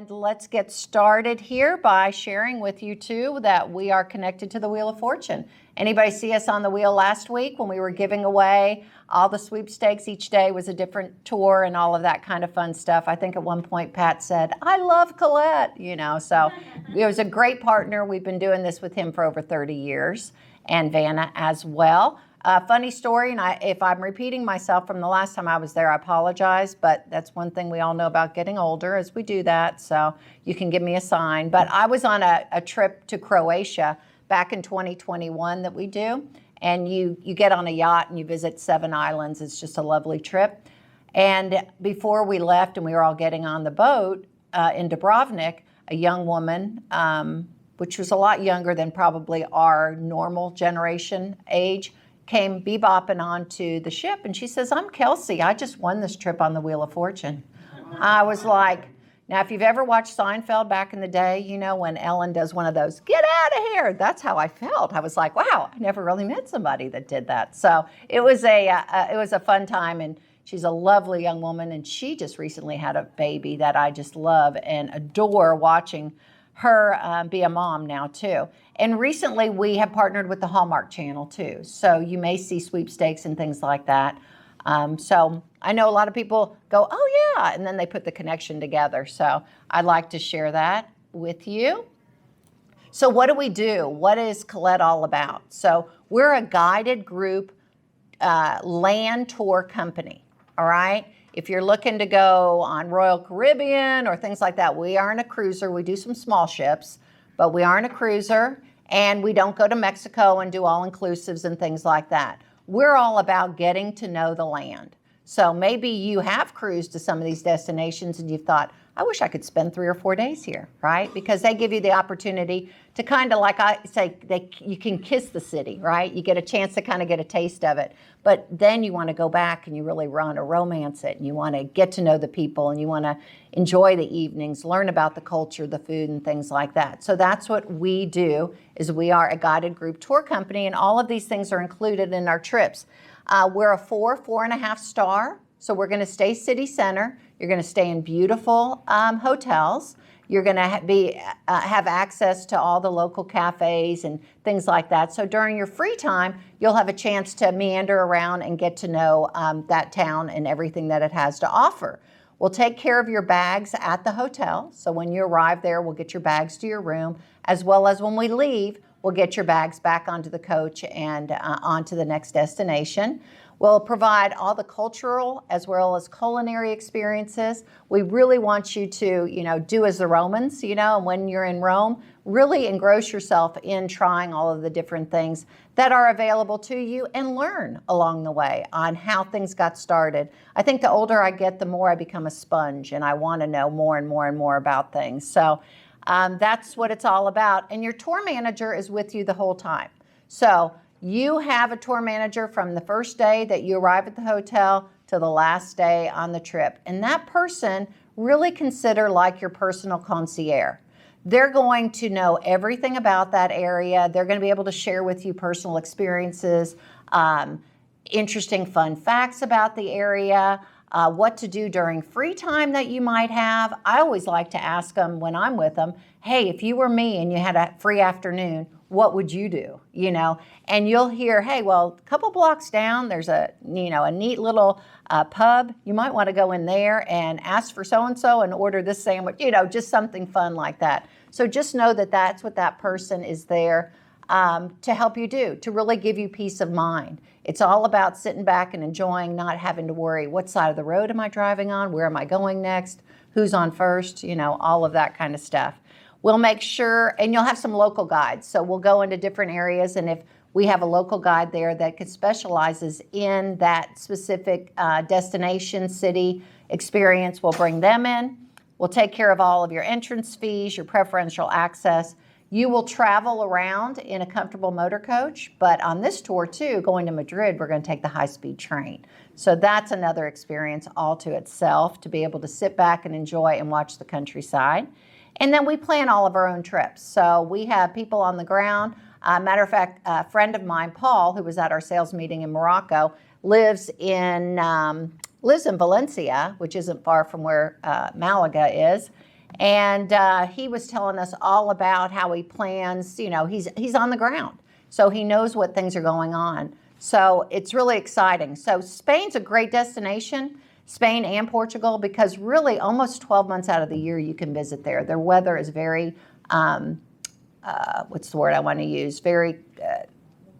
And let's get started here by sharing with you too that we are connected to the Wheel of Fortune. Anybody see us on the wheel last week when we were giving away all the sweepstakes? Each day was a different tour and all of that kind of fun stuff. I think at one point Pat said, "I love Colette," so it was a great partner. We've been doing this with him for over 30 years, and Vanna as well. Funny story, and if I'm repeating myself from the last time I was there, I apologize, but that's one thing we all know about getting older as we do that, so you can give me a sign. But I was on a trip to Croatia back in 2021 that we do, and you get on a yacht and you visit 7 islands. It's just a lovely trip. And before we left and we were all getting on the boat in Dubrovnik, a young woman, which was a lot younger than probably our normal generation age, came bebopping onto the ship, and she says, "I'm Kelsey. I just won this trip on the Wheel of Fortune." I was like, now if you've ever watched Seinfeld back in the day, when Ellen does one of those, "Get out of here," that's how I felt. I was like, wow, I never really met somebody that did that. So it was a fun time, and she's a lovely young woman, and she just recently had a baby that I just love and adore watching her be a mom now too. And recently we have partnered with the Hallmark Channel too. So you may see sweepstakes and things like that. So I know a lot of people go, "Oh yeah," and then they put the connection together. So I'd like to share that with you. So what do we do? What is Colette all about? So we're a guided group land tour company, all right? If you're looking to go on Royal Caribbean or things like that, we aren't a cruiser. We do some small ships, but we aren't a cruiser, and we don't go to Mexico and do all-inclusives and things like that. We're all about getting to know the land. So maybe you have cruised to some of these destinations and you've thought, "I wish I could spend 3 or 4 days here," right? Because they give you the opportunity to kind of, like I say, you can kiss the city, right? You get a chance to kind of get a taste of it. But then you want to go back and you really want to romance it, and you want to get to know the people, and you want to enjoy the evenings, learn about the culture, the food, and things like that. So that's what we do, is we are a guided group tour company, and all of these things are included in our trips. We're a 4.5 star, so we're going to stay city center. You're going to stay in beautiful hotels. You're going to have access to all the local cafes and things like that. So during your free time, you'll have a chance to meander around and get to know that town and everything that it has to offer. We'll take care of your bags at the hotel. So when you arrive there, we'll get your bags to your room, as well as when we leave, we'll get your bags back onto the coach and onto the next destination. We'll provide all the cultural as well as culinary experiences. We really want you to, do as the Romans, and when you're in Rome, really engross yourself in trying all of the different things that are available to you and learn along the way on how things got started. I think the older I get, the more I become a sponge, and I want to know more and more and more about things. So that's what it's all about. And your tour manager is with you the whole time. So you have a tour manager from the first day that you arrive at the hotel to the last day on the trip. And that person really consider like your personal concierge. They're going to know everything about that area. They're going to be able to share with you personal experiences, interesting fun facts about the area, what to do during free time that you might have. I always like to ask them when I'm with them, "Hey, if you were me and you had a free afternoon, what would you do?" And you'll hear, "Hey, well, a couple blocks down, there's a neat little pub. You might want to go in there and ask for so-and-so and order this sandwich," just something fun like that. So just know that that's what that person is there to help you do, to really give you peace of mind. It's all about sitting back and enjoying, not having to worry, what side of the road am I driving on? Where am I going next? Who's on first? All of that kind of stuff. We'll make sure, and you'll have some local guides. So we'll go into different areas, and if we have a local guide there that specializes in that specific destination, city experience, we'll bring them in. We'll take care of all of your entrance fees, your preferential access. You will travel around in a comfortable motor coach, but on this tour too, going to Madrid, we're going to take the high-speed train. So that's another experience all to itself, to be able to sit back and enjoy and watch the countryside. And then we plan all of our own trips. So we have people on the ground. Matter of fact, a friend of mine, Paul, who was at our sales meeting in Morocco, lives in Valencia, which isn't far from where Malaga is. And he was telling us all about how he plans, he's on the ground. So he knows what things are going on. So it's really exciting. So Spain's a great destination, Spain and Portugal, because really almost 12 months out of the year you can visit there. Their weather is very, what's the word I want to use? Very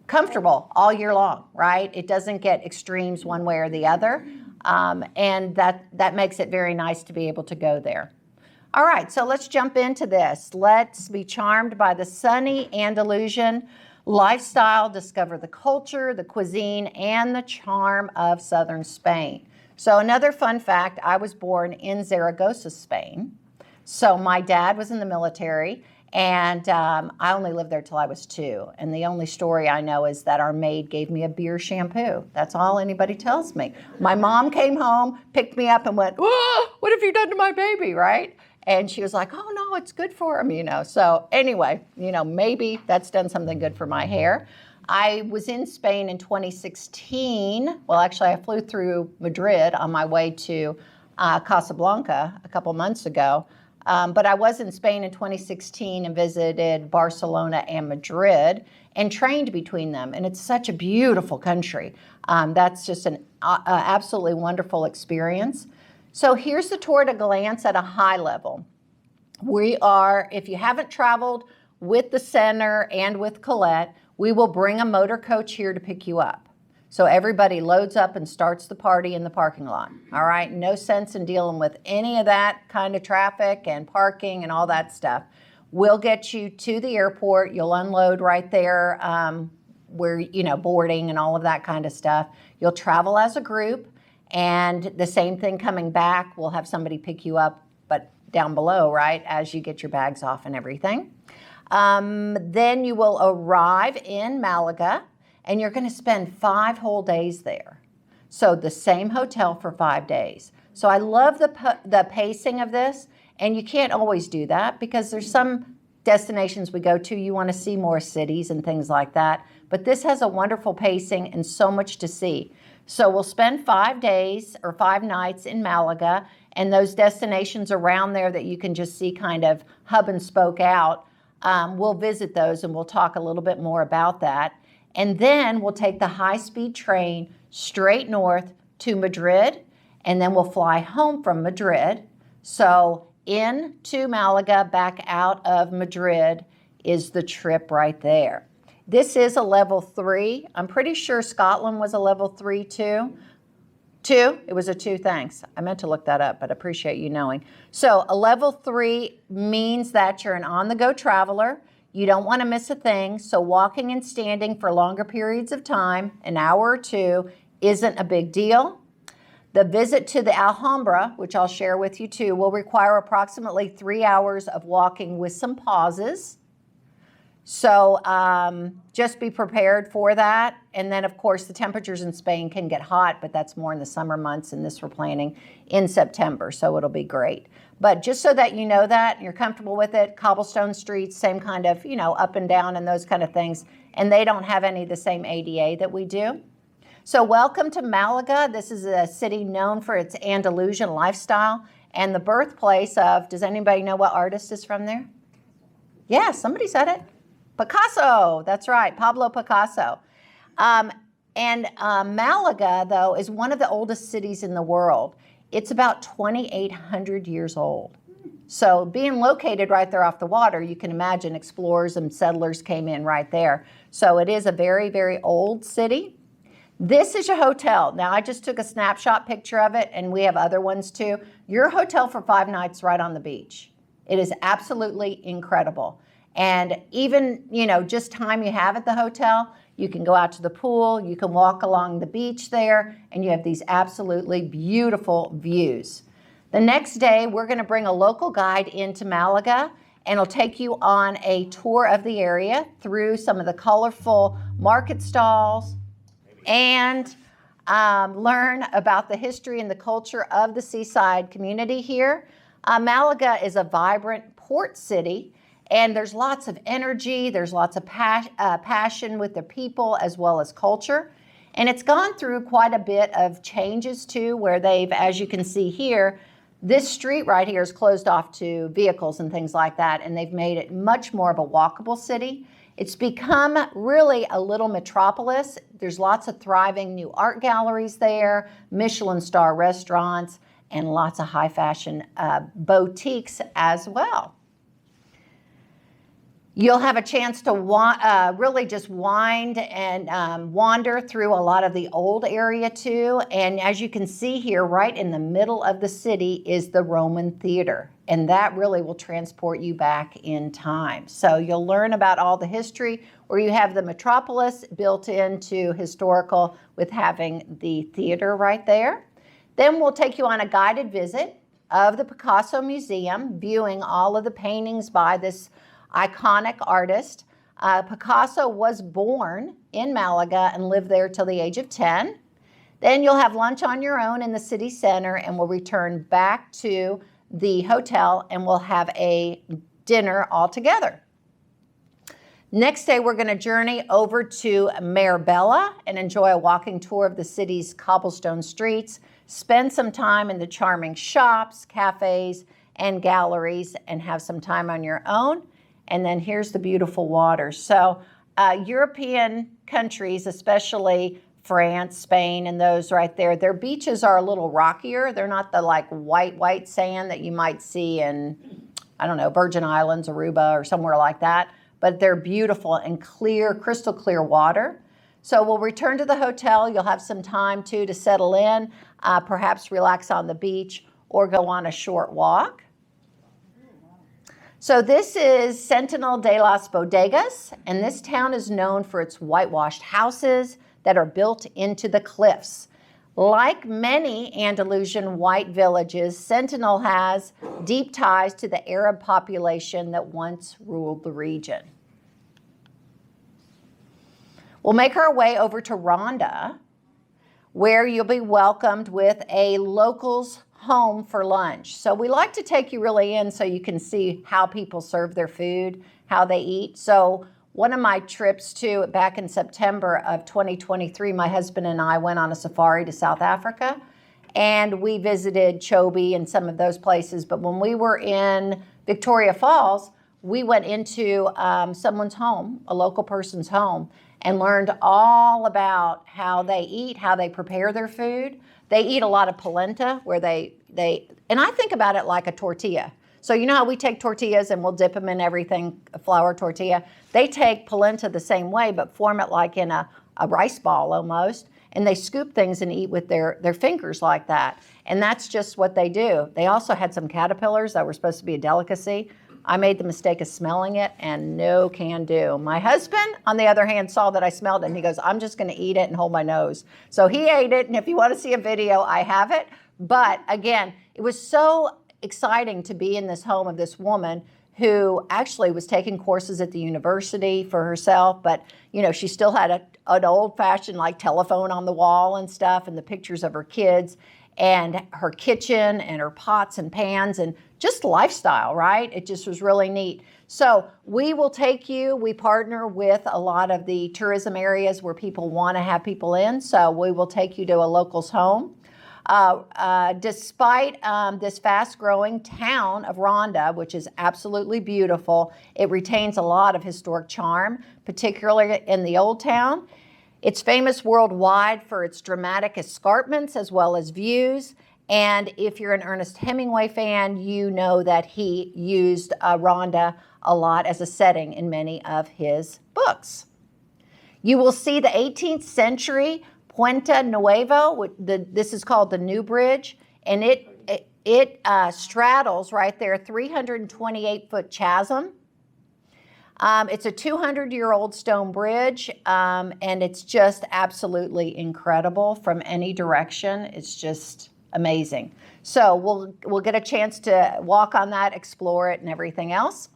comfortable all year long, right? It doesn't get extremes one way or the other. And that makes it very nice to be able to go there. All right, so let's jump into this. Let's be charmed by the sunny Andalusian lifestyle, discover the culture, the cuisine, and the charm of southern Spain. So another fun fact, I was born in Zaragoza, Spain. So my dad was in the military, and I only lived there till I was 2. And the only story I know is that our maid gave me a beer shampoo. That's all anybody tells me. My mom came home, picked me up, and went, "Whoa, what have you done to my baby?" Right? And she was like, "Oh, no, it's good for him, So anyway, maybe that's done something good for my hair. I was in Spain in 2016. Well, actually, I flew through Madrid on my way to Casablanca a couple months ago. But I was in Spain in 2016 and visited Barcelona and Madrid and trained between them. And it's such a beautiful country. That's just an absolutely wonderful experience. So here's the tour at a glance at a high level. We are, if you haven't traveled with the center and with Colette, we will bring a motor coach here to pick you up. So everybody loads up and starts the party in the parking lot. All right, no sense in dealing with any of that kind of traffic and parking and all that stuff. We'll get you to the airport. You'll unload right there where, boarding and all of that kind of stuff. You'll travel as a group. And the same thing coming back, we'll have somebody pick you up, but down below, right, as you get your bags off and everything. Then you will arrive in Malaga, and you're going to spend 5 whole days there. So the same hotel for 5 days. So I love the pacing of this, and you can't always do that because there's some destinations we go to, you want to see more cities and things like that. But this has a wonderful pacing and so much to see. So we'll spend 5 days or 5 nights in Malaga, and those destinations around there that you can just see kind of hub and spoke out, we'll visit those and we'll talk a little bit more about that. And then we'll take the high-speed train straight north to Madrid, and then we'll fly home from Madrid. So into Malaga, back out of Madrid is the trip right there. This is a level 3. I'm pretty sure Scotland was a level 3 too. 2? It was a 2, thanks. I meant to look that up, but I appreciate you knowing. So a level 3 means that you're an on-the-go traveler. You don't want to miss a thing, so walking and standing for longer periods of time, an hour or 2, isn't a big deal. The visit to the Alhambra, which I'll share with you too, will require approximately 3 hours of walking with some pauses. So just be prepared for that. And then, of course, the temperatures in Spain can get hot, but that's more in the summer months, and this we're planning in September, so it'll be great. But just so that you know that, and you're comfortable with it, cobblestone streets, same kind of, up and down and those kind of things, and they don't have any of the same ADA that we do. So welcome to Malaga. This is a city known for its Andalusian lifestyle and the birthplace of, does anybody know what artist is from there? Yeah, somebody said it. Picasso, that's right, Pablo Picasso. Malaga, though, is one of the oldest cities in the world. It's about 2,800 years old. So being located right there off the water, you can imagine explorers and settlers came in right there. So it is a very, very old city. This is your hotel. Now, I just took a snapshot picture of it, and we have other ones too. Your hotel for 5 nights right on the beach. It is absolutely incredible. And even, just time you have at the hotel, you can go out to the pool, you can walk along the beach there, and you have these absolutely beautiful views. The next day, we're going to bring a local guide into Malaga, and he'll take you on a tour of the area through some of the colorful market stalls and learn about the history and the culture of the seaside community here. Malaga is a vibrant port city, and there's lots of energy, there's lots of passion with the people as well as culture. And it's gone through quite a bit of changes too, where they've, as you can see here, This street right here is closed off to vehicles and things like that, and they've made it much more of a walkable city. It's become really a little metropolis. There's lots of thriving new art galleries there, Michelin star restaurants, and lots of high fashion boutiques as well. You'll have a chance to really just wind and wander through a lot of the old area too. And as you can see here, right in the middle of the city is the Roman Theater. And that really will transport you back in time. So you'll learn about all the history, where you have the metropolis built into historical with having the theater right there. Then we'll take you on a guided visit of the Picasso Museum, viewing all of the paintings by this iconic artist. Picasso was born in Malaga and lived there till the age of 10. Then you'll have lunch on your own in the city center, and we'll return back to the hotel and we'll have a dinner all together. Next day, we're going to journey over to Marbella and enjoy a walking tour of the city's cobblestone streets, spend some time in the charming shops, cafes, and galleries, and have some time on your own. And then here's the beautiful water. So European countries, especially France, Spain, and those right there, their beaches are a little rockier. They're not the like white sand that you might see in, I don't know, Virgin Islands, Aruba, or somewhere like that. But they're beautiful and clear, crystal clear water. So we'll return to the hotel. You'll have some time too to settle in, perhaps relax on the beach or go on a short walk. So this is Sentinel de las Bodegas, and this town is known for its whitewashed houses that are built into the cliffs. Like many Andalusian white villages, Sentinel has deep ties to the Arab population that once ruled the region. We'll make our way over to Ronda, where you'll be welcomed with a local's home for lunch. So we like to take you really in so you can see how people serve their food, how they eat. So one of my trips to back in September of 2023, my husband and I went on a safari to South Africa, and we visited Chobe and some of those places. But when we were in Victoria Falls, we went into someone's home, a local person's home, and learned all about how they eat, how they prepare their food. They eat a lot of polenta, where and I think about it like a tortilla. So you know how we take tortillas and we'll dip them in everything, a flour tortilla? They take polenta the same way, but form it like in a rice ball almost, and they scoop things and eat with their fingers like that. And that's just what they do. They also had some caterpillars that were supposed to be a delicacy. I made the mistake of smelling it, and no can do. My husband, on the other hand, saw that I smelled it, and he goes, I'm just going to eat it and hold my nose. So he ate it, and if you want to see a video, I have it. But again, it was so exciting to be in this home of this woman who actually was taking courses at the university for herself, but you know, she still had an old-fashioned like telephone on the wall and stuff, and the pictures of her kids and her kitchen and her pots and pans and just lifestyle, right? It just was really neat. So we will take you, we partner with a lot of the tourism areas where people want to have people in, so we will take you to a local's home. Despite this fast-growing town of Ronda, which is absolutely beautiful, it retains a lot of historic charm, particularly in the old town. It's famous worldwide for its dramatic escarpments as well as views. And if you're an Ernest Hemingway fan, you know that he used Ronda a lot as a setting in many of his books. You will see the 18th century Puente Nuevo. This is called the New Bridge, and it straddles right there 328-foot chasm. It's a 200-year-old stone bridge, and it's just absolutely incredible from any direction. It's just amazing. So we'll get a chance to walk on that, explore it, and everything else.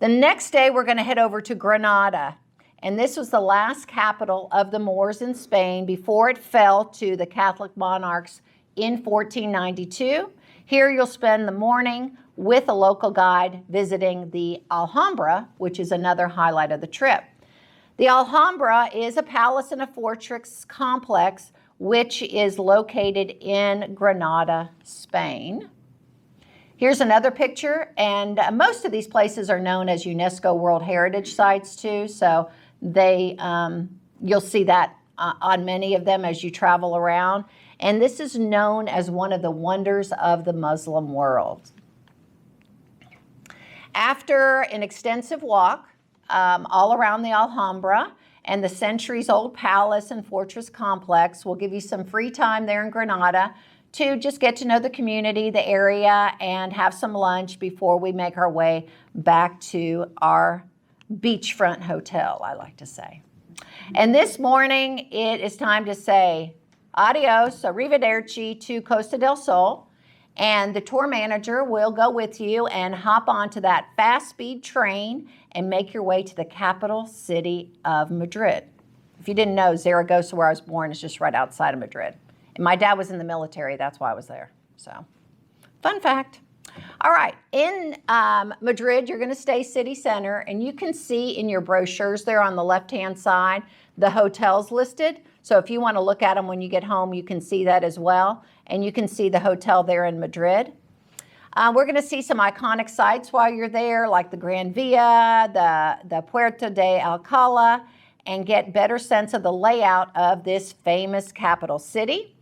The next day, we're going to head over to Granada. And this was the last capital of the Moors in Spain before it fell to the Catholic monarchs in 1492. Here you'll spend the morning with a local guide visiting the Alhambra, which is another highlight of the trip. The Alhambra is a palace and a fortress complex which is located in Granada, Spain. Here's another picture, and most of these places are known as UNESCO World Heritage Sites too, so you'll see that on many of them as you travel around. And this is known as one of the wonders of the Muslim world. After an extensive walk all around the Alhambra and the centuries-old palace and fortress complex, we'll give you some free time there in Granada to just get to know the community, the area, and have some lunch before we make our way back to our beachfront hotel, I like to say. And this morning, it is time to say adios, arrivederci to Costa del Sol. And the tour manager will go with you and hop onto that fast-speed train and make your way to the capital city of Madrid. If you didn't know, Zaragoza, where I was born, is just right outside of Madrid. And my dad was in the military, that's why I was there. So, fun fact. All right, in Madrid, you're going to stay city center, and you can see in your brochures there on the left-hand side the hotels listed. So if you want to look at them when you get home, you can see that as well. And you can see the hotel there in Madrid. We're going to see some iconic sites while you're there, like the Gran Via, the Puerta de Alcalá, and get better sense of the layout of this famous capital city.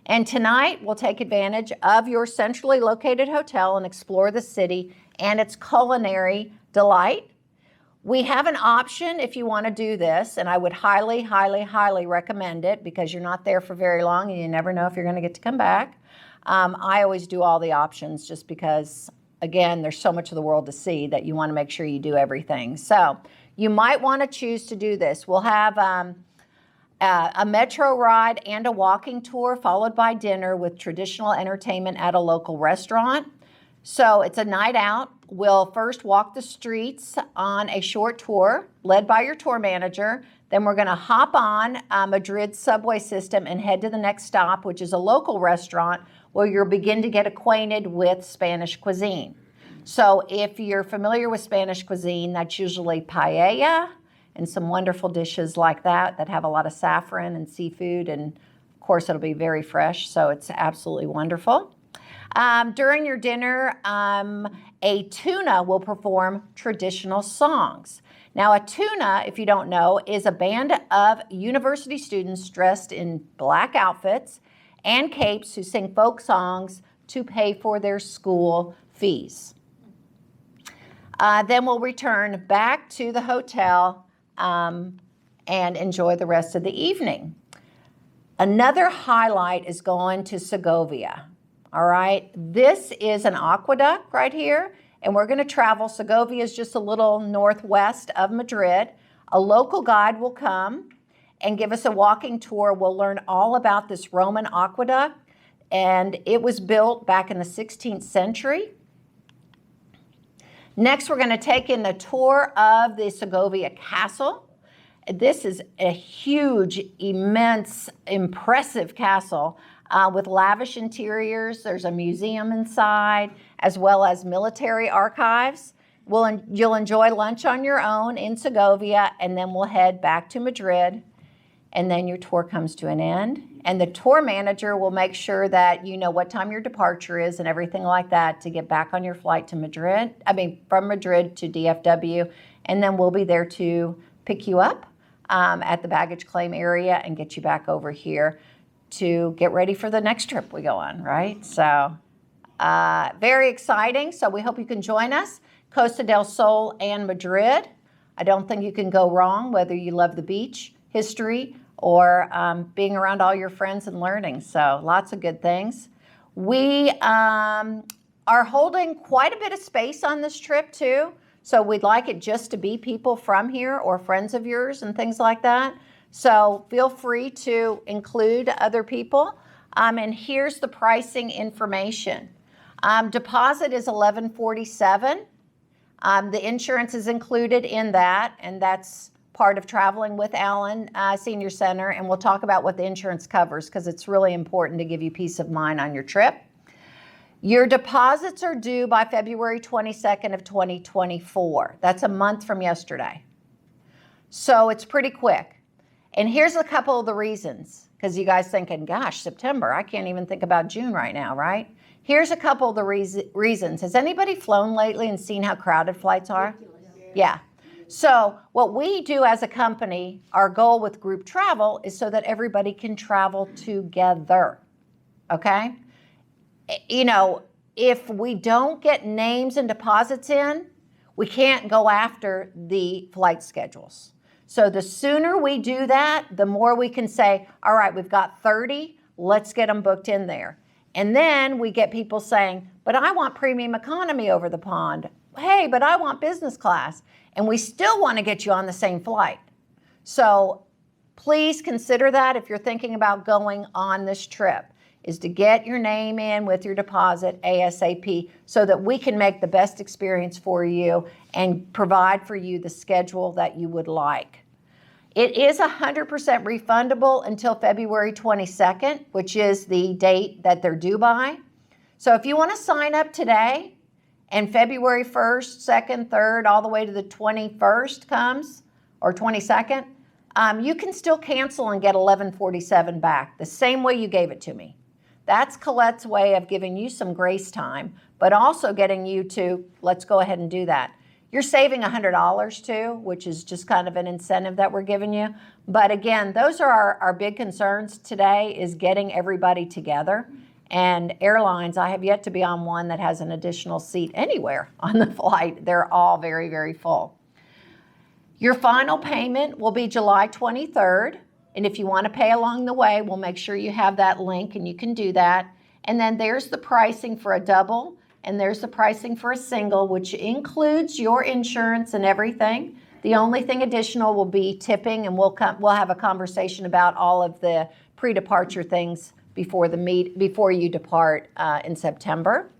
And tonight, we'll take advantage of your centrally located hotel and explore the city and its culinary delight. We have an option if you want to do this, and I would highly, highly, highly recommend it because you're not there for very long and you never know if you're going to get to come back. I always do all the options just because, again, there's so much of the world to see that you want to make sure you do everything. So you might want to choose to do this. We'll have a metro ride and a walking tour followed by dinner with traditional entertainment at a local restaurant. So it's a night out. We'll first walk the streets on a short tour led by your tour manager. Then we're going to hop on Madrid's subway system and head to the next stop, which is a local restaurant where you'll begin to get acquainted with Spanish cuisine. So if you're familiar with Spanish cuisine, that's usually paella and some wonderful dishes like that have a lot of saffron and seafood, and of course it'll be very fresh, so it's absolutely wonderful. During your dinner, a tuna will perform traditional songs. Now, a tuna, if you don't know, is a band of university students dressed in black outfits and capes who sing folk songs to pay for their school fees. Then we'll return back to the hotel and enjoy the rest of the evening. Another highlight is going to Segovia. All right, this is an aqueduct right here, and we're going to travel. Segovia is just a little northwest of Madrid. A local guide will come and give us a walking tour. We'll learn all about this Roman aqueduct, and it was built back in the 16th century. Next, we're going to take in the tour of the Segovia Castle. This is a huge, immense, impressive castle with lavish interiors. There's a museum inside, as well as military archives. You'll enjoy lunch on your own in Segovia, and then we'll head back to Madrid, and then your tour comes to an end. And the tour manager will make sure that you know what time your departure is and everything like that to get back on your flight to Madrid, from Madrid to DFW, and then we'll be there to pick you up at the baggage claim area and get you back over here to get ready for the next trip we go on, right? So very exciting. So we hope you can join us. Costa del Sol and Madrid. I don't think you can go wrong whether you love the beach, history, or being around all your friends and learning. So lots of good things. We are holding quite a bit of space on this trip too. So we'd like it just to be people from here or friends of yours and things like that. So feel free to include other people. And here's the pricing information. Deposit is $11.47. The insurance is included in that, and that's part of traveling with Allen Senior Center. And we'll talk about what the insurance covers because it's really important to give you peace of mind on your trip. Your deposits are due by February 22nd of 2024. That's a month from yesterday. So it's pretty quick. And here's a couple of the reasons, because you guys thinking, gosh, September, I can't even think about June right now, right? Here's a couple of the reasons. Has anybody flown lately and seen how crowded flights are? Yeah. So what we do as a company, our goal with group travel is so that everybody can travel together, okay? You know, if we don't get names and deposits in, we can't go after the flight schedules. So the sooner we do that, the more we can say, all right, we've got 30, let's get them booked in there. And then we get people saying, but I want premium economy over the pond. Hey, but I want business class. And we still want to get you on the same flight. So please consider that if you're thinking about going on this trip, is to get your name in with your deposit ASAP so that we can make the best experience for you and provide for you the schedule that you would like. It is 100% refundable until February 22nd, which is the date that they're due by. So if you want to sign up today, and February 1st, 2nd, 3rd, all the way to the 21st comes, or 22nd, you can still cancel and get $11.47 back, the same way you gave it to me. That's Colette's way of giving you some grace time, but also getting you to, let's go ahead and do that. You're saving $100 too, which is just kind of an incentive that we're giving you. But again, those are our big concerns today, is getting everybody together. And airlines, I have yet to be on one that has an additional seat anywhere on the flight. They're all very, very full. Your final payment will be July 23rd. And if you want to pay along the way, we'll make sure you have that link and you can do that. And then there's the pricing for a double, and there's the pricing for a single, which includes your insurance and everything. The only thing additional will be tipping, and we'll have a conversation about all of the pre-departure things before you depart in September.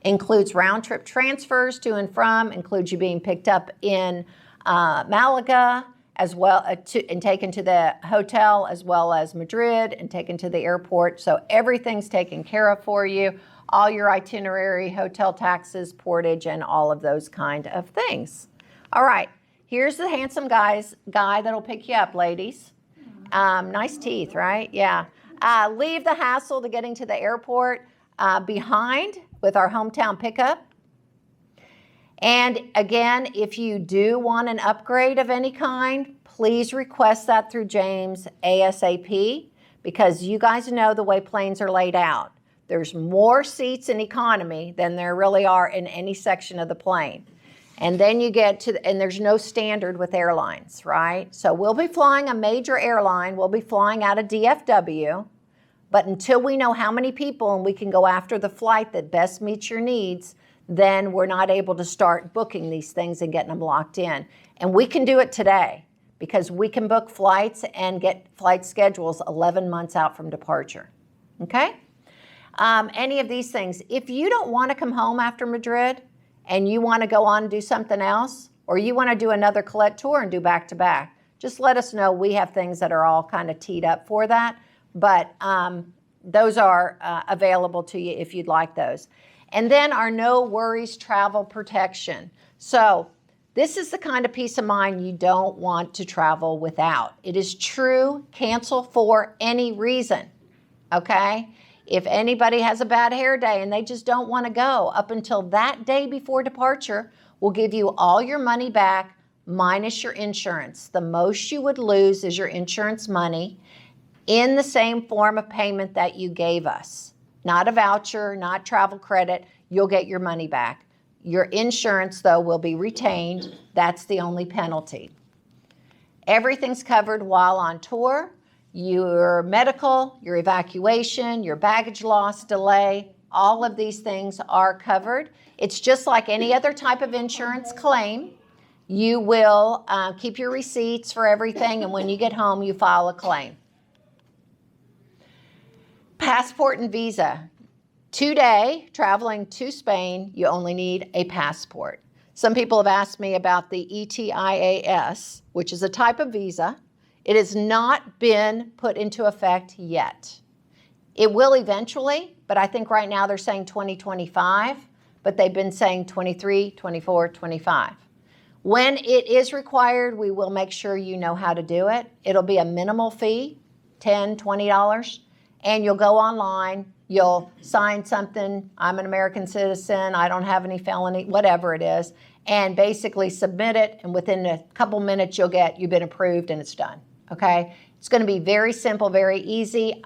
Includes round trip transfers to and from, includes you being picked up in Malaga, as well and taken to the hotel, as well as Madrid, and taken to the airport. So everything's taken care of for you. All your itinerary, hotel taxes, portage, and all of those kind of things. All right, here's the handsome guy that'll pick you up, ladies. Nice teeth, right? Yeah. Leave the hassle to getting to the airport behind with our hometown pickup. And again, if you do want an upgrade of any kind, please request that through James ASAP, because you guys know the way planes are laid out. There's more seats in economy than there really are in any section of the plane. And then you get to, and there's no standard with airlines, right? So we'll be flying a major airline. We'll be flying out of DFW. But until we know how many people and we can go after the flight that best meets your needs, then we're not able to start booking these things and getting them locked in. And we can do it today because we can book flights and get flight schedules 11 months out from departure, okay? Any of these things. If you don't want to come home after Madrid and you want to go on and do something else, or you want to do another Colette tour and do back-to-back, just let us know. We have things that are all kind of teed up for that, but those are available to you if you'd like those. And then our no worries travel protection. So this is the kind of peace of mind you don't want to travel without. It is true, cancel for any reason, okay? If anybody has a bad hair day and they just don't want to go, up until that day before departure, we'll give you all your money back minus your insurance. The most you would lose is your insurance money in the same form of payment that you gave us. Not a voucher, not travel credit. You'll get your money back. Your insurance, though, will be retained. That's the only penalty. Everything's covered while on tour. Your medical, your evacuation, your baggage loss, delay, all of these things are covered. It's just like any other type of insurance claim. You will keep your receipts for everything, and when you get home, you file a claim. Passport and visa. Today, traveling to Spain, you only need a passport. Some people have asked me about the ETIAS, which is a type of visa. It has not been put into effect yet. It will eventually, but I think right now they're saying 2025, but they've been saying 23, 24, 25. When it is required, we will make sure you know how to do it. It'll be a minimal fee, $10, $20, and you'll go online, You'll sign something, I'm an American citizen, I don't have any felony, whatever it is, and basically submit it, and within a couple minutes you've been approved and it's done, okay? It's gonna be very simple, very easy.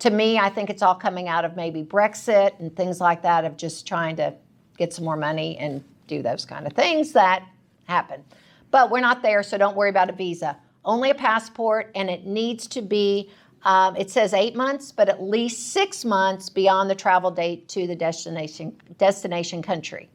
To me, I think it's all coming out of maybe Brexit and things like that, of just trying to get some more money and do those kind of things that happen. But we're not there, so don't worry about a visa. Only a passport, and it needs to be, it says 8 months, but at least 6 months beyond the travel date to the destination country.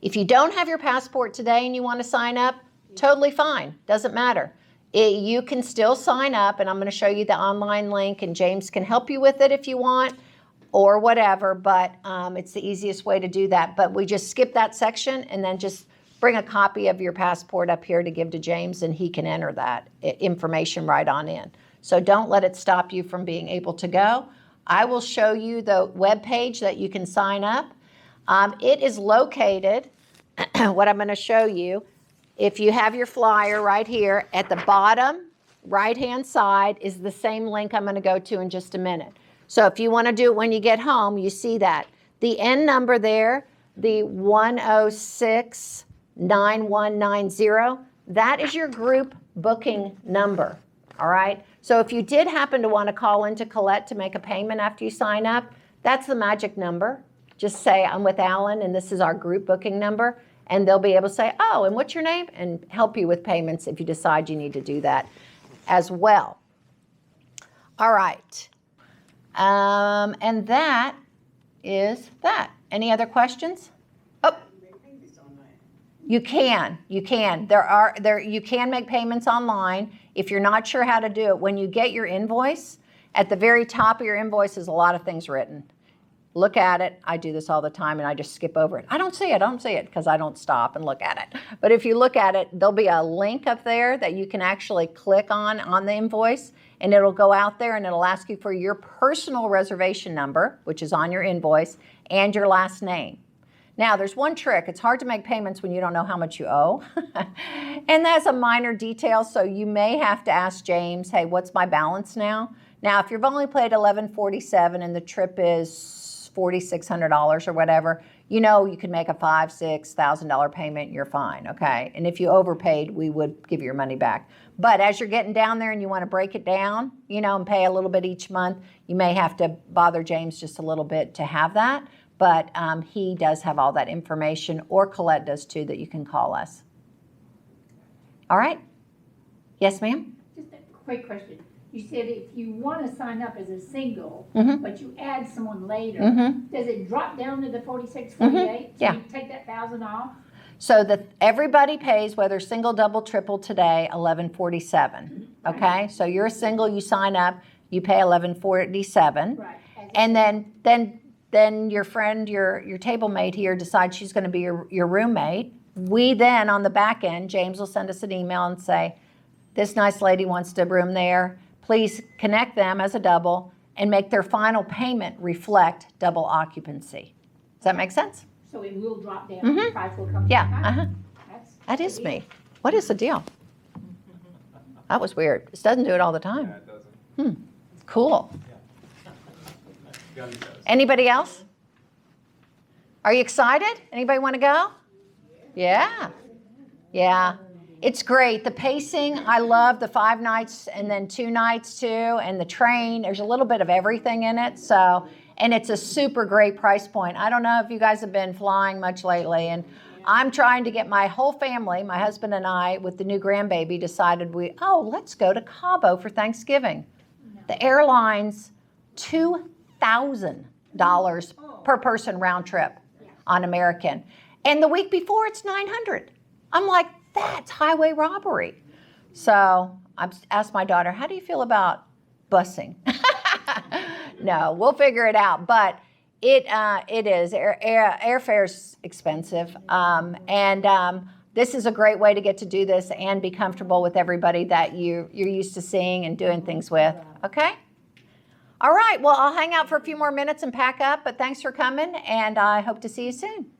If you don't have your passport today and you want to sign up, totally fine, doesn't matter. You can still sign up, and I'm going to show you the online link, and James can help you with it if you want, or whatever, but it's the easiest way to do that. But we just skip that section and then just bring a copy of your passport up here to give to James, and he can enter that information right on in. So don't let it stop you from being able to go. I will show you the web page that you can sign up. It is located, what I'm going to show you, if you have your flyer right here, at the bottom right-hand side is the same link I'm going to go to in just a minute. So if you want to do it when you get home, you see that. The N number there, the 1069190, that is your group booking number, all right? So if you did happen to want to call into Colette to make a payment after you sign up, that's the magic number. Just say, I'm with Alan, and this is our group booking number. And they'll be able to say, oh, and what's your name? And help you with payments if you decide you need to do that as well. All right. And that is that. Any other questions? Oh, you can. You can make payments online. If you're not sure how to do it, when you get your invoice, at the very top of your invoice is a lot of things written. Look at it. I do this all the time, and I just skip over it. I don't see it because I don't stop and look at it. But if you look at it, there'll be a link up there that you can actually click on the invoice, and it'll go out there, and it'll ask you for your personal reservation number, which is on your invoice, and your last name. Now, there's one trick. It's hard to make payments when you don't know how much you owe. And that's a minor detail, so you may have to ask James, hey, what's my balance now? Now, if you've only paid $1147 and the trip is $4,600 or whatever, you know you can make a $5,000, $6,000 payment, you're fine, okay? And if you overpaid, we would give you your money back. But as you're getting down there and you want to break it down, you know, and pay a little bit each month, you may have to bother James just a little bit to have that. But he does have all that information, or Colette does too, that you can call us. All right? Yes, ma'am? Just a quick question. You said if you want to sign up as a single, but you add someone later, does it drop down to the 4648? Yeah. So you take that 1,000 off? So that everybody pays, whether single, double, triple today, $1147. Okay? So you're a single, you sign up, you pay $1147. Right. And then your friend, your table mate here decides she's going to be your roommate. We then, on the back end, James will send us an email and say, this nice lady wants to room there. Please connect them as a double and make their final payment reflect double occupancy. Does that make sense? So it will drop down. The price will come Yeah. down. That is me. What is the deal? That was weird. This doesn't do it all the time. Yeah, it doesn't. Cool. Yeah, it does. Anybody else? Are you excited? Anybody want to go? Yeah. Yeah. It's great. The pacing, I love the 5 nights and then 2 nights too, and the train. There's a little bit of everything in it. So, and it's a super great price point. I don't know if you guys have been flying much lately, and I'm trying to get my whole family, my husband and I, with the new grandbaby, decided let's go to Cabo for Thanksgiving. The airline's $2,000 per person round trip on American. And the week before, it's $900. I'm like, that's highway robbery. So I asked my daughter, how do you feel about busing? No, we'll figure it out. But it is. Airfare's expensive. This is a great way to get to do this and be comfortable with everybody that you're used to seeing and doing things with. Okay? All right. Well, I'll hang out for a few more minutes and pack up. But thanks for coming, and I hope to see you soon.